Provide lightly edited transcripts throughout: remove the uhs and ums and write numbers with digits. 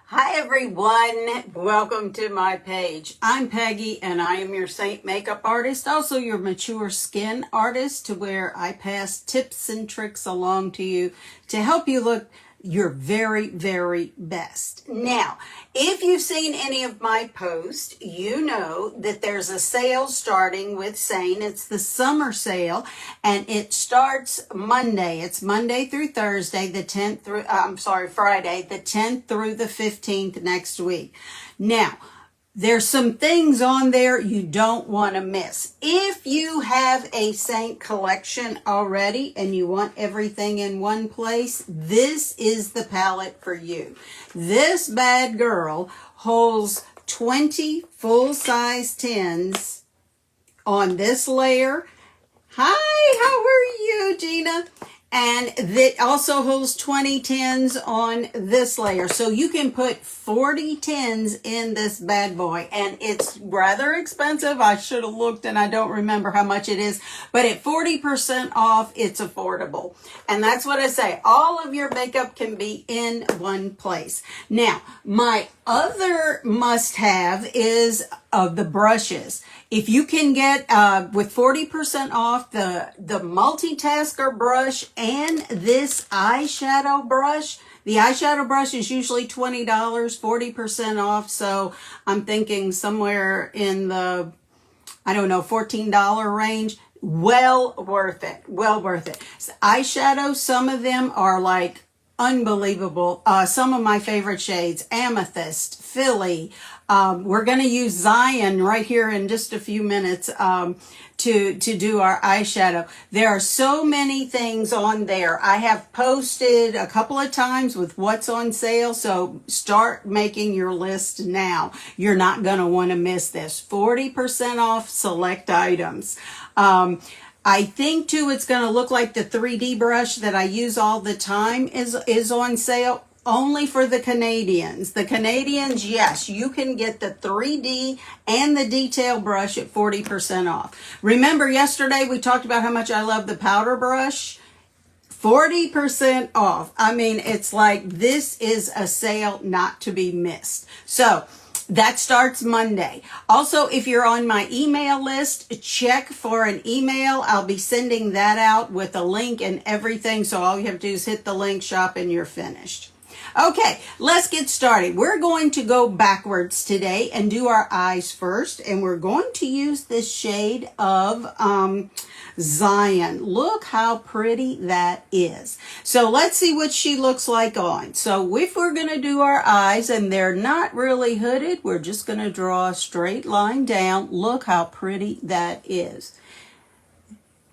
Hi everyone, welcome to my page. I'm Peggy and I am your Seint makeup artist, also your mature skin artist, to where I pass tips and tricks along to you to help you look your very, very best. Now, if you've seen any of my posts, you know that there's a sale starting with Seint. It's the summer sale and it starts Monday. It's Monday through Thursday, the 10th through, Friday, the 10th through the 15th next week. Now, there's some things on there you don't want to miss. If you have a Seint collection already and you want everything in one place, this is the palette for you. This bad girl holds 20 full-size tins on this layer. Hi, how are you, Gina? And that also holds 20 tins on this layer. So you can put 40 tins in this bad boy. And it's rather expensive. I should have looked and I don't remember how much it is. But at 40% off, it's affordable. And that's what I say. All of your makeup can be in one place. Now, my other must-have is the brushes. If you can get with 40% off the multitasker brush and this eyeshadow brush. The eyeshadow brush is usually $20, 40% off. So I'm thinking somewhere in the, I don't know, $14 range. Well worth it. Well worth it. Eyeshadow, some of them are like unbelievable. Some of my favorite shades: Amethyst, Philly. We're going to use Zion right here in just a few minutes to do our eyeshadow. There are so many things on there. I have posted a couple of times with what's on sale, so start making your list now. You're not going to want to miss this. 40% off select items. I think too it's going to look like the 3D brush that I use all the time is on sale. Only for the Canadians. The Canadians, yes, you can get the 3D and the detail brush at 40% off. Remember yesterday we talked about how much I love the powder brush? 40% off. I mean, it's like this is a sale not to be missed. So that starts Monday. Also, if you're on my email list, check for an email. I'll be sending that out with a link and everything. So all you have to do is hit the link, shop, and you're finished. Okay, let's get started. We're going to go backwards today and do our eyes first. And we're going to use this shade of Zion. Look how pretty that is. So let's see what she looks like on. So if we're going to do our eyes and they're not really hooded, we're just going to draw a straight line down. Look how pretty that is.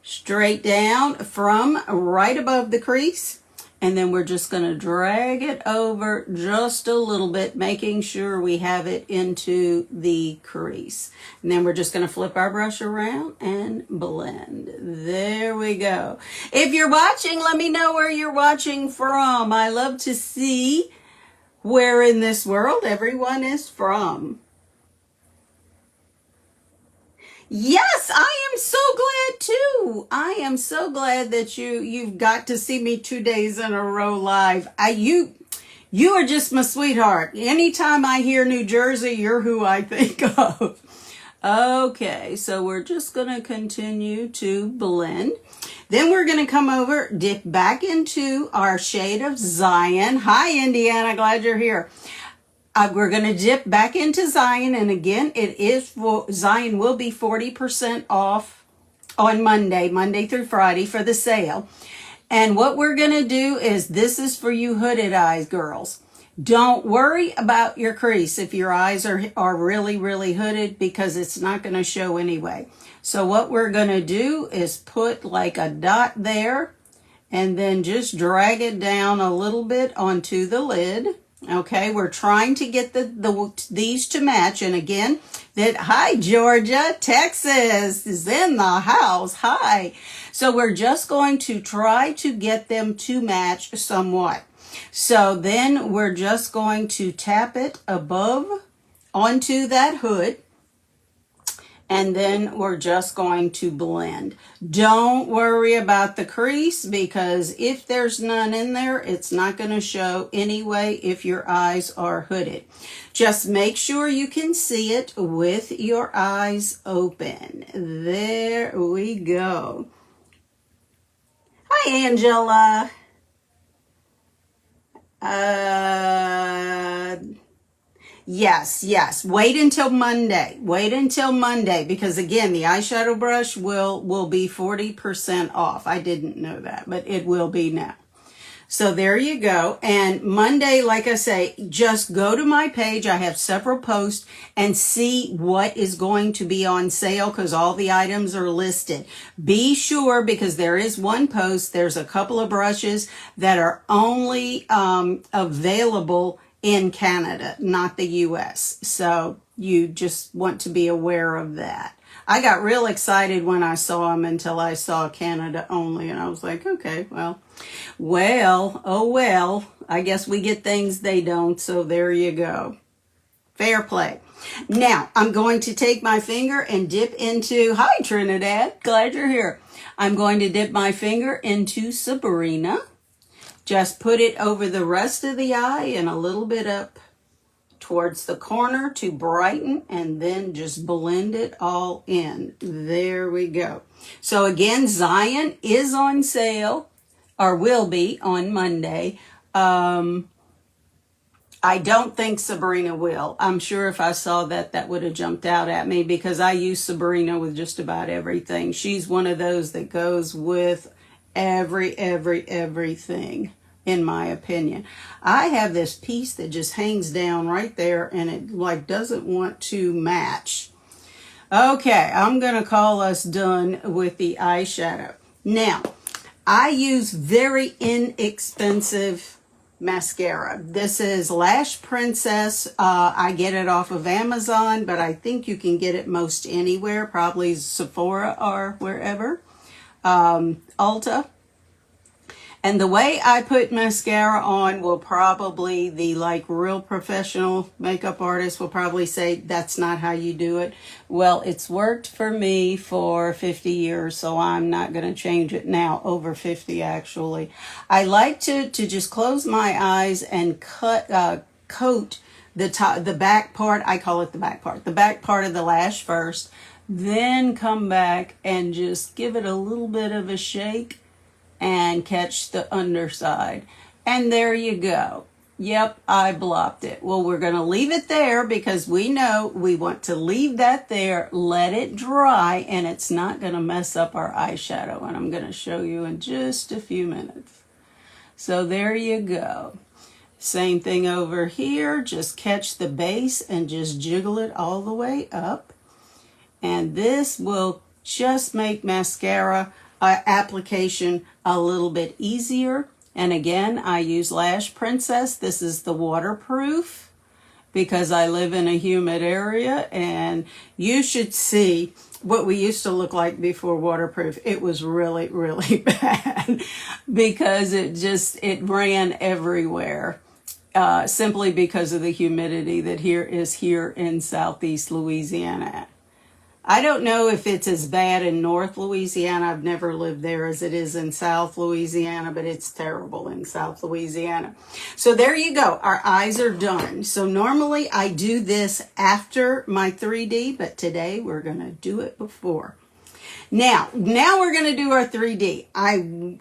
Straight down from right above the crease. And then we're just going to drag it over just a little bit, making sure we have it into the crease. And then we're just going to flip our brush around and blend. There we go. If you're watching, let me know where you're watching from. I love to see where in this world everyone is from. Yes, I am so glad too. I am so glad that you've got to see me 2 days in a row live. You are just my sweetheart. Anytime I hear New Jersey, you're who I think of. Okay, so we're just going to continue to blend. Then we're going to come over, dip back into our shade of Zion. Hi, Indiana. Glad you're here. We're going to dip back into Zion, and again, Zion will be 40% off on Monday through Friday for the sale. And what we're going to do is, this is for you hooded eyes girls. Don't worry about your crease if your eyes are really, really hooded, because it's not going to show anyway. So what we're going to do is put like a dot there, and then just drag it down a little bit onto the lid. Okay, we're trying to get these to match. And again, hi, Georgia, Texas is in the house. Hi. So we're just going to try to get them to match somewhat. So then we're just going to tap it above onto that hood. And then we're just going to blend. Don't worry about the crease, because if there's none in there, it's not going to show anyway if your eyes are hooded. Just make sure you can see it with your eyes open. There we go. Hi, Angela. Yes. Wait until Monday. Wait until Monday, because again, the eyeshadow brush will be 40% off. I didn't know that, but it will be now. So there you go. And Monday, like I say, just go to my page. I have several posts and see what is going to be on sale, because all the items are listed. Be sure, because there is one post, there's a couple of brushes that are only available in Canada, not the US. So you just want to be aware of that. I got real excited when I saw them until I saw Canada only, and I was like, okay, well, oh well, I guess we get things they don't, so there you go. Fair play. Now, I'm going to take my finger and dip into, hi Trinidad, glad you're here. I'm going to dip my finger into Sabrina. Just put it over the rest of the eye and a little bit up towards the corner to brighten, and then just blend it all in. There we go. So again, Zion is on sale, or will be on Monday. I don't think Sabrina will. I'm sure if I saw that, that would have jumped out at me, because I use Sabrina with just about everything. She's one of those that goes with everything, in my opinion. I have this piece that just hangs down right there, and it like doesn't want to match. Okay, I'm going to call us done with the eyeshadow. Now, I use very inexpensive mascara. This is Lash Princess. I get it off of Amazon, but I think you can get it most anywhere, probably Sephora or wherever. Ulta. And the way I put mascara on will probably, the like real professional makeup artist will probably say that's not how you do it. Well, it's worked for me for 50 years, so I'm not going to change it now, over 50 actually. I like to just close my eyes and coat the back part. I call it the back part of the lash first, then come back and just give it a little bit of a shake and catch the underside. And there you go. Yep, I blopped it. Well, we're going to leave it there, because we know we want to leave that there, let it dry, and it's not going to mess up our eyeshadow. And I'm going to show you in just a few minutes. So there you go. Same thing over here. Just catch the base and just jiggle it all the way up. And this will just make mascara application a little bit easier. And again, I use Lash Princess. This is the waterproof, because I live in a humid area, and you should see what we used to look like before waterproof. It was really, really bad, because it ran everywhere, simply because of the humidity that is here in Southeast Louisiana. I don't know if it's as bad in North Louisiana. I've never lived there as it is in South Louisiana, but it's terrible in South Louisiana. So there you go. Our eyes are done. So normally I do this after my 3D, but today we're going to do it before. Now we're going to do our 3D. I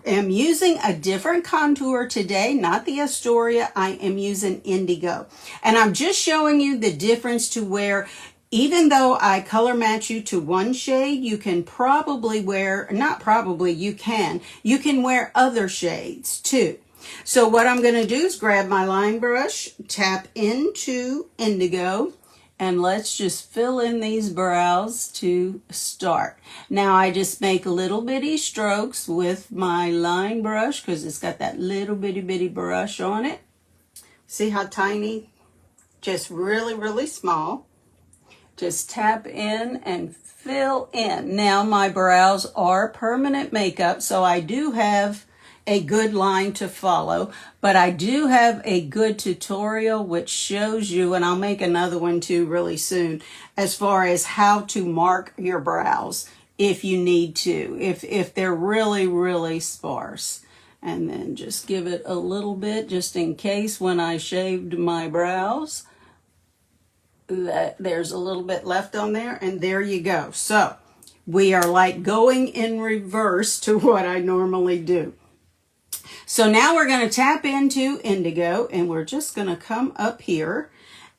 am using a different contour today, not the Astoria. I am using Indigo. And I'm just showing you the difference to where, even though I color match you to one shade, you can probably wear, you can wear other shades too. So what I'm going to do is grab my line brush, tap into Indigo, and let's just fill in these brows to start. Now I just make little bitty strokes with my line brush, because it's got that little bitty brush on it. See how tiny? Just really, really small. Just tap in and fill in. Now my brows are permanent makeup, so I do have a good line to follow, but I do have a good tutorial which shows you, and I'll make another one too really soon, as far as how to mark your brows if you need to, if they're really, really sparse. And then just give it a little bit just in case when I shaved my brows that there's a little bit left on there, and there you go. So we are like going in reverse to what I normally do. So now we're going to tap into Indigo, and we're just going to come up here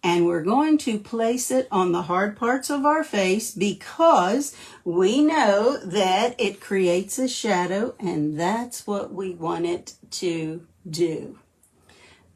and we're going to place it on the hard parts of our face because we know that it creates a shadow, and that's what we want it to do.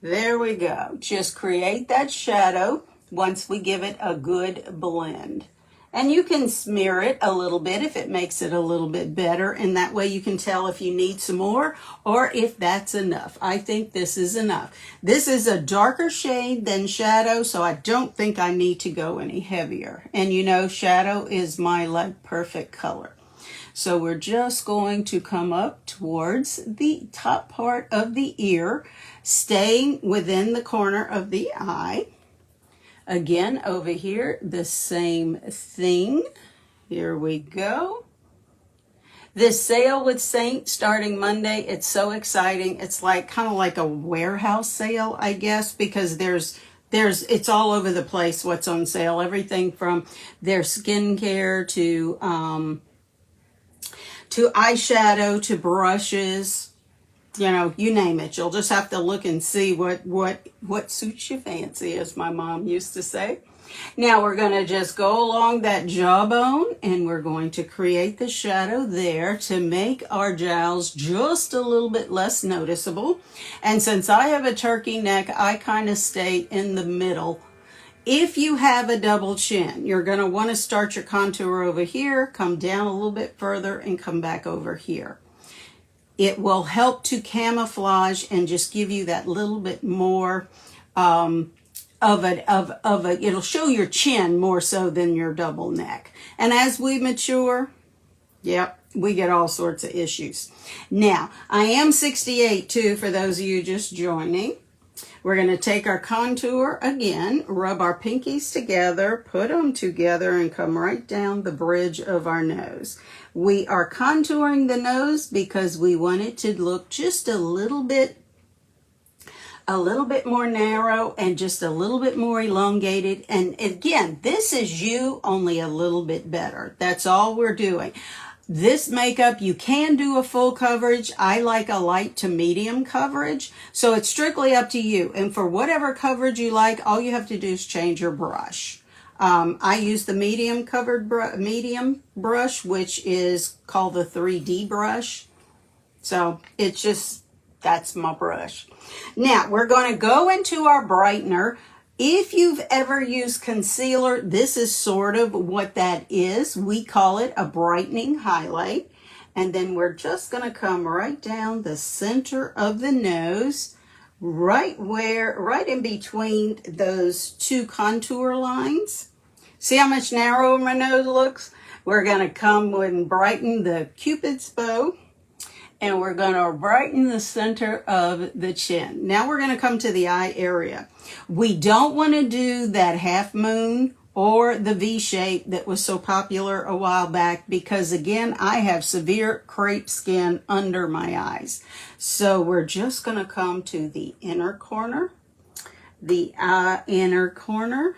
There we go. Just create that shadow once we give it a good blend. And you can smear it a little bit if it makes it a little bit better, and that way you can tell if you need some more or if that's enough. I think this is enough. This is a darker shade than shadow, so I don't think I need to go any heavier. And you know, shadow is my like perfect color. So we're just going to come up towards the top part of the ear, staying within the corner of the eye. Again, over here, the same thing. Here we go. This sale with Seint starting Monday, it's so exciting. It's like kind of like a warehouse sale, I guess, because it's all over the place what's on sale. Everything from their skincare to eyeshadow to brushes. You know, you name it. You'll just have to look and see what suits your fancy, as my mom used to say. Now we're going to just go along that jawbone, and we're going to create the shadow there to make our jowls just a little bit less noticeable. And since I have a turkey neck, I kind of stay in the middle. If you have a double chin, you're going to want to start your contour over here, come down a little bit further, and come back over here. It will help to camouflage and just give you that little bit more it'll show your chin more so than your double neck. And as we mature, yep, we get all sorts of issues. Now, I am 68 too, for those of you just joining. We're going to take our contour again, rub our pinkies together, put them together, and come right down the bridge of our nose. We are contouring the nose because we want it to look just a little bit more narrow and just a little bit more elongated. And again, this is you only a little bit better. That's all we're doing. This makeup, you can do a full coverage. I like a light to medium coverage. So it's strictly up to you. And for whatever coverage you like, all you have to do is change your brush. I use the medium brush, which is called the 3D brush. So it's just, that's my brush. Now we're going to go into our brightener. If you've ever used concealer, this is sort of what that is. We call it a brightening highlight. And then we're just going to come right down the center of the nose, right in between those two contour lines. See how much narrower my nose looks? We're going to come and brighten the Cupid's bow. And we're going to brighten the center of the chin. Now we're going to come to the eye area. We don't want to do that half moon or the V shape that was so popular a while back because, again, I have severe crepe skin under my eyes. So we're just going to come to the inner corner, the inner corner.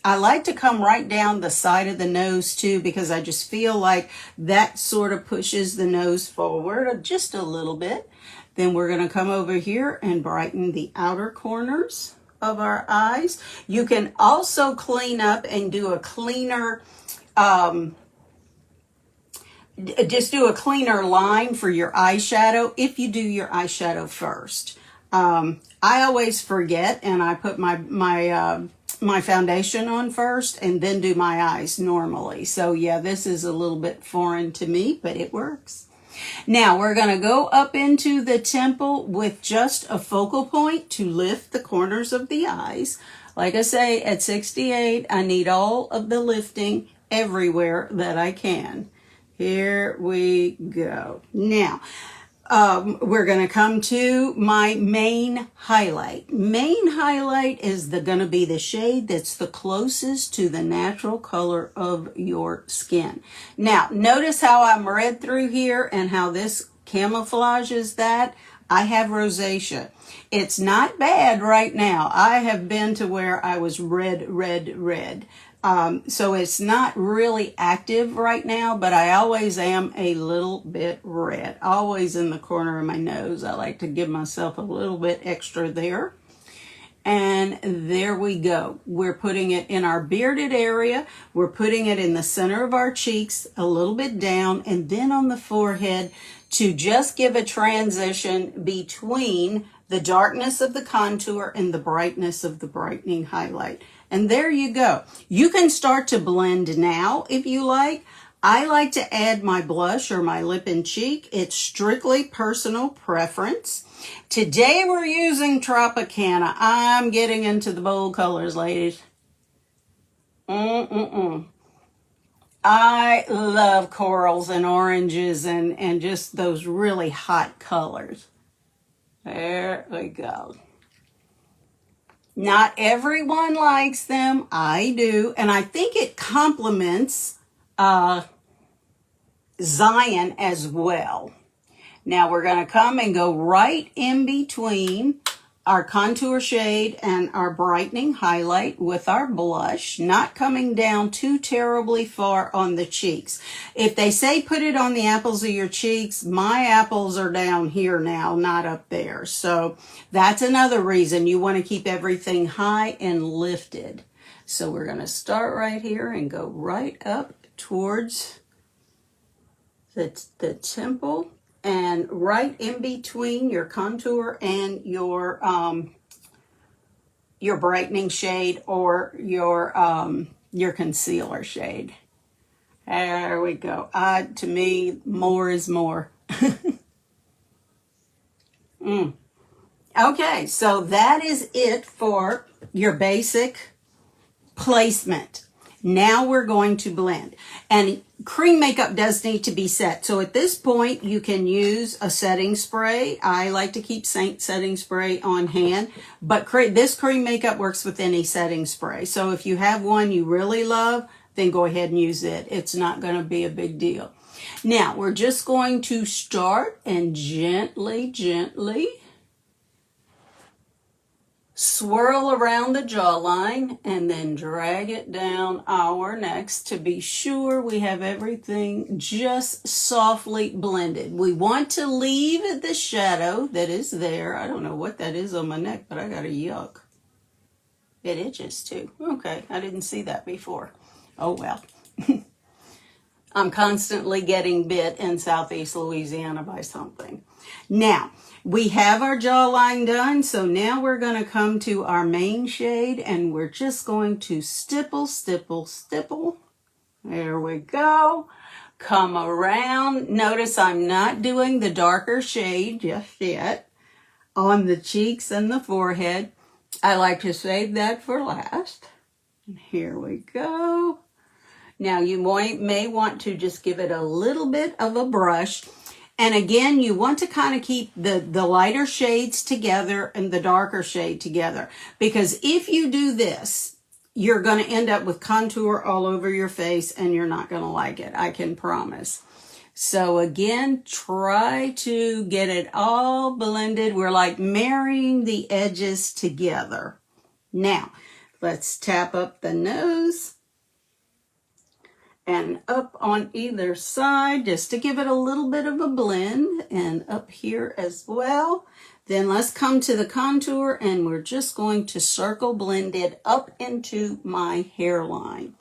I like to come right down the side of the nose too because I just feel like that sort of pushes the nose forward just a little bit. Then we're going to come over here and brighten the outer corners of our eyes. You can also clean up and do a cleaner, just do a cleaner line for your eyeshadow if you do your eyeshadow first. I always forget and I put my foundation on first and then do my eyes normally. So yeah, this is a little bit foreign to me, but it works. Now we're going to go up into the temple with just a focal point to lift the corners of the eyes. Like I say, at 68, I need all of the lifting everywhere that I can. Here we go. Now, we're going to come to my main highlight. Main highlight is going to be the shade that's the closest to the natural color of your skin. Now, notice how I'm red through here and how this camouflages that. I have rosacea. It's not bad right now. I have been to where I was red. So it's not really active right now, but I always am a little bit red. Always in the corner of my nose. I like to give myself a little bit extra there. And there we go. We're putting it in our bearded area. We're putting it in the center of our cheeks, a little bit down, and then on the forehead to just give a transition between the darkness of the contour and the brightness of the brightening highlight. And there you go. You can start to blend now if you like. I like to add my blush or my Lip&Cheek. It's strictly personal preference. Today we're using Tropicana. I'm getting into the bold colors, ladies. I love corals and oranges and just those really hot colors. There we go. Not everyone likes them. I do. And I think it complements Zion as well. Now we're going to come and go right in between our contour shade and our brightening highlight with our blush, not coming down too terribly far on the cheeks. If they say put it on the apples of your cheeks, my apples are down here now, not up there. So that's another reason you want to keep everything high and lifted. So we're going to start right here and go right up towards the temple. And right in between your contour and your brightening shade or your concealer shade. There we go. To me, more is more. Okay, so that is it for your basic placement. Now we're going to blend. And cream makeup does need to be set. So at this point, you can use a setting spray. I like to keep Seint setting spray on hand. But this cream makeup works with any setting spray. So if you have one you really love, then go ahead and use it. It's not going to be a big deal. Now, we're just going to start and gently swirl around the jawline and then drag it down our necks to be sure we have everything just softly blended. We want to leave the shadow that is there. I don't know what that is on my neck, but I got a yuck. It itches too. Okay, I didn't see that before. Oh well. I'm constantly getting bit in Southeast Louisiana by something. Now, we have our jawline done, so now we're going to come to our main shade, and we're just going to stipple. There we go. Come around. Notice I'm not doing the darker shade just yet on the cheeks and the forehead. I like to save that for last. And here we go. Now, you may want to just give it a little bit of a brush. And again, you want to kind of keep the lighter shades together and the darker shade together. Because if you do this, you're going to end up with contour all over your face and you're not going to like it. I can promise. So again, try to get it all blended. We're like marrying the edges together. Now, let's tap up the nose and up on either side just to give it a little bit of a blend, and up here as well. Then let's come to the contour and we're just going to circle blend it up into my hairline.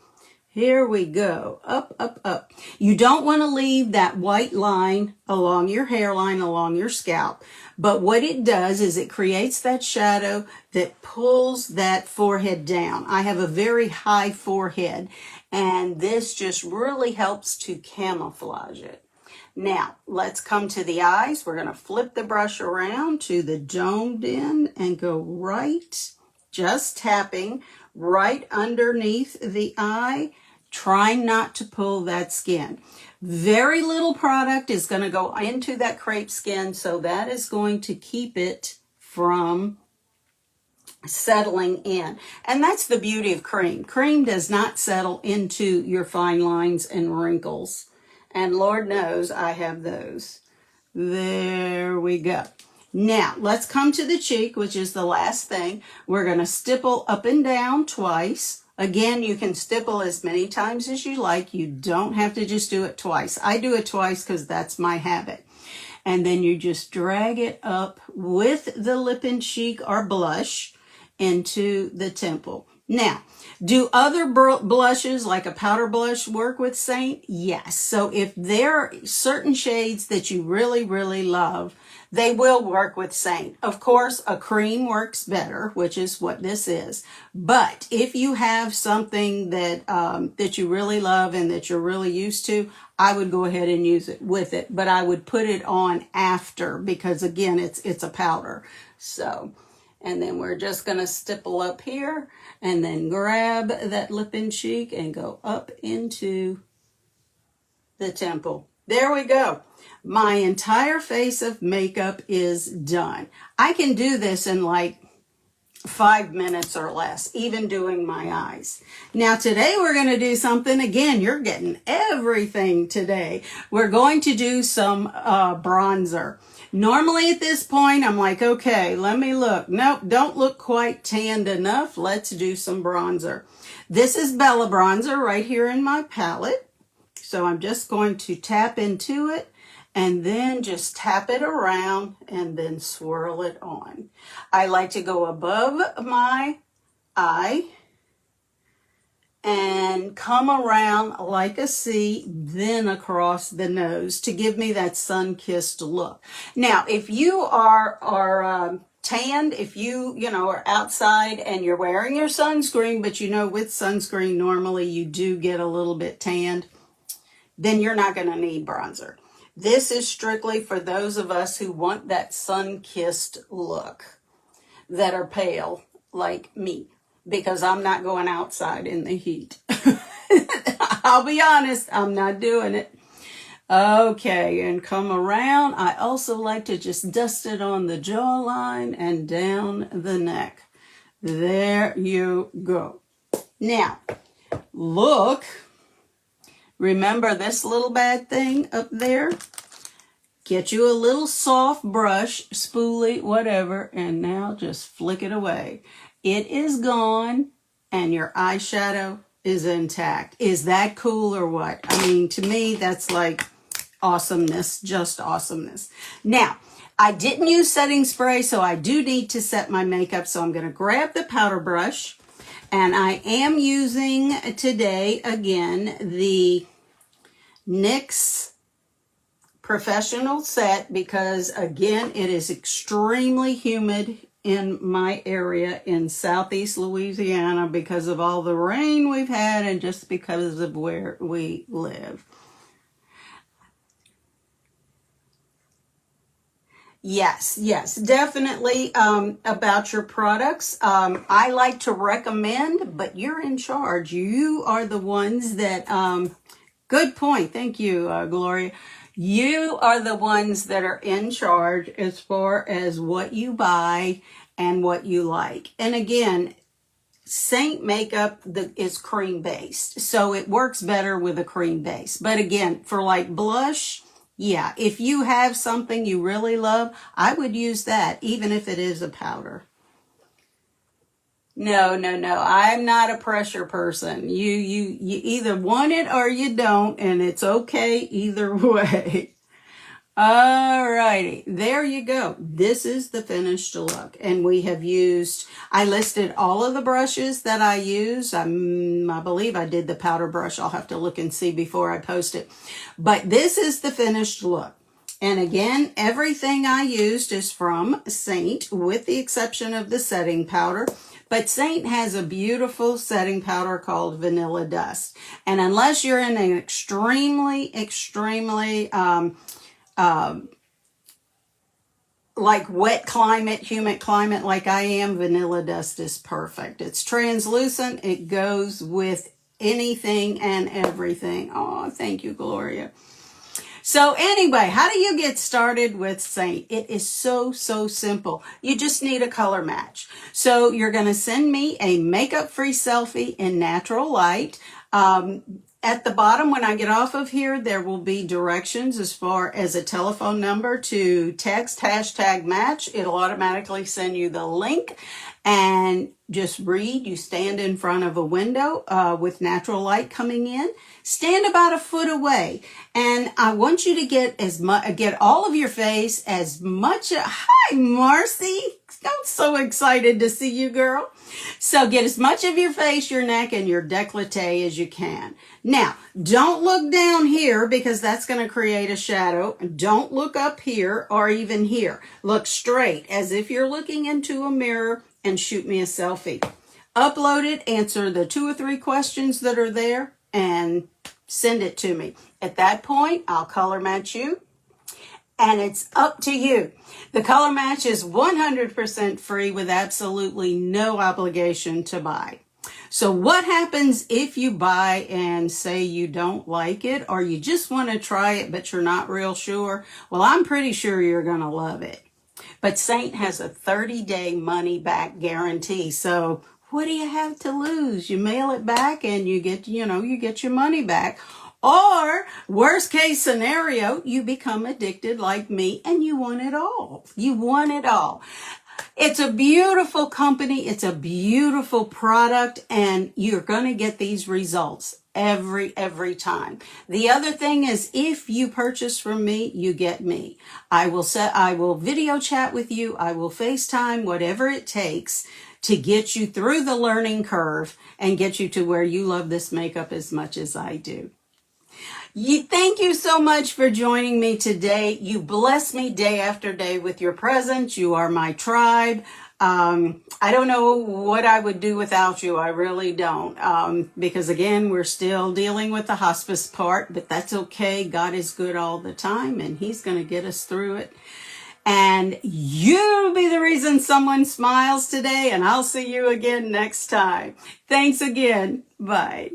Here we go, up. You don't want to leave that white line along your hairline, along your scalp. But what it does is it creates that shadow that pulls that forehead down. I have a very high forehead, and this just really helps to camouflage it. Now, let's come to the eyes. We're going to flip the brush around to the domed end and go right, just tapping right underneath the eye, trying not to pull that skin. Very little product is going to go into that crepe skin, so that is going to keep it from settling in. And that's the beauty of cream. Cream does not settle into your fine lines and wrinkles. And Lord knows I have those. There we go. Now, let's come to the cheek, which is the last thing. We're going to stipple up and down twice. Again, you can stipple as many times as you like. You don't have to just do it twice. I do it twice because that's my habit. And then you just drag it up with the Lip&Cheek or blush into the temple. Now, do other blushes like a powder blush work with Seint? Yes. So if there are certain shades that you really, really love, they will work with Seint. Of course, a cream works better, which is what this is. But if you have something that that you really love and that you're really used to, I would go ahead and use it with it. But I would put it on after because, again, it's a powder. So, and then we're just going to stipple up here and then grab that Lip&Cheek and go up into the temple. There we go. My entire face of makeup is done. I can do this in like 5 minutes or less, even doing my eyes. Now today we're going to do something, again, you're getting everything today. We're going to do some bronzer. Normally at this point, I'm like, okay, let me look. Nope, don't look quite tanned enough. Let's do some bronzer. This is Bella Bronzer right here in my palette. So I'm just going to tap into it and then just tap it around and then swirl it on. I like to go above my eye and come around like a C, then across the nose to give me that sun-kissed look. Now, if you are tanned, if you are outside and you're wearing your sunscreen, but with sunscreen normally you do get a little bit tanned, then you're not going to need bronzer. This is strictly for those of us who want that sun-kissed look, that are pale like me, because I'm not going outside in the heat. I'll be honest, I'm not doing it. Okay, and come around. I also like to just dust it on the jawline and down the neck. There you go. Now, look. Remember this little bad thing up there? Get you a little soft brush, spoolie, whatever, and now just flick it away. It is gone, and your eyeshadow is intact. Is that cool or what? I mean, to me, that's like awesomeness, just awesomeness. Now, I didn't use setting spray, so I do need to set my makeup, so I'm going to grab the powder brush. And I am using today, again, the NYX Professional Set because, again, it is extremely humid in my area in Southeast Louisiana because of all the rain we've had and just because of where we live. Yes, definitely about your products. I like to recommend, but you're in charge. You are the ones that, good point. Thank you, Gloria. You are the ones that are in charge as far as what you buy and what you like. And again, Seint makeup is cream based, so it works better with a cream base. But again, for like blush, yeah, if you have something you really love, I would use that, even if it is a powder. No. I'm not a pressure person. You either want it or you don't, and it's okay either way. Alrighty, there you go. This is the finished look. And we have used, I listed all of the brushes that I use. I believe I did the powder brush. I'll have to look and see before I post it. But this is the finished look. And again, everything I used is from Seint, with the exception of the setting powder. But Seint has a beautiful setting powder called Vanilla Dust. And unless you're in an extremely like wet climate, humid climate like I am, Vanilla Dust is perfect. It's translucent. It goes with anything and everything. Oh, thank you, Gloria. So anyway, how do you get started with Seint? It is so simple. You just need a color match. So you're going to send me a makeup-free selfie in natural light. At the bottom, when I get off of here, there will be directions as far as a telephone number to text #match. It'll automatically send you the link and just read. You stand in front of a window with natural light coming in. Stand about a foot away, and I want you to get all of your face as much. Hi, Marcy. I'm so excited to see you, girl. So get as much of your face, your neck, and your décolleté as you can. Now, don't look down here because that's going to create a shadow. Don't look up here or even here. Look straight as if you're looking into a mirror and shoot me a selfie. Upload it, answer the 2 or 3 questions that are there, and send it to me. At that point, I'll color match you, and it's up to you. The color match is 100% free with absolutely no obligation to buy. So what happens if you buy and say you don't like it, or you just want to try it but you're not real sure? Well, I'm pretty sure you're going to love it. But Seint has a 30-day money-back guarantee, so what do you have to lose? You mail it back and you get your money back. Or, worst case scenario, you become addicted like me and you want it all. You want it all. It's a beautiful company. It's a beautiful product, and you're going to get these results every time. The other thing is, if you purchase from me, you get me. I will video chat with you. I will FaceTime, whatever it takes to get you through the learning curve and get you to where you love this makeup as much as I do. Thank you so much for joining me today. You bless me day after day with your presence. You are my tribe. I don't know what I would do without you. I really don't. Because again, we're still dealing with the hospice part, but that's okay. God is good all the time, and He's going to get us through it. And you'll be the reason someone smiles today, and I'll see you again next time. Thanks again. Bye.